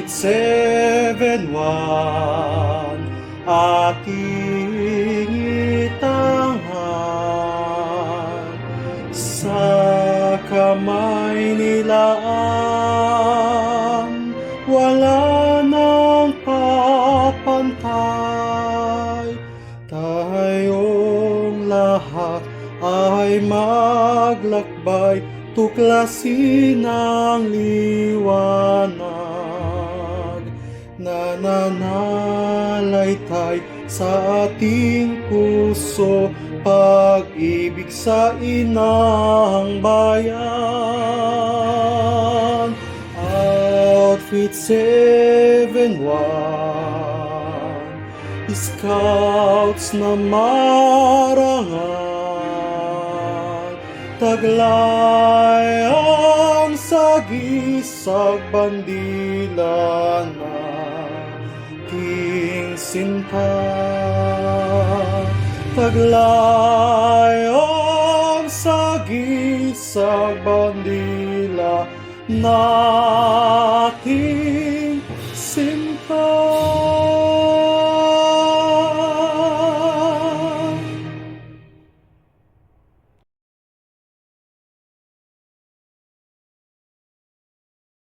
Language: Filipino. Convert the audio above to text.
Outfit 7-1 aking itanghal, sa kamay nilaan wala nang papantay. Tayong lahat ay maglakbay, tuklasin ang liwanag, nananalaytay sa ating puso, pag-ibig sa inang bayan. Outfit 7-1, Scouts na marangal, taglay ang sagisag bandila na aking sinta. Taglay ang sagisag bandila na aking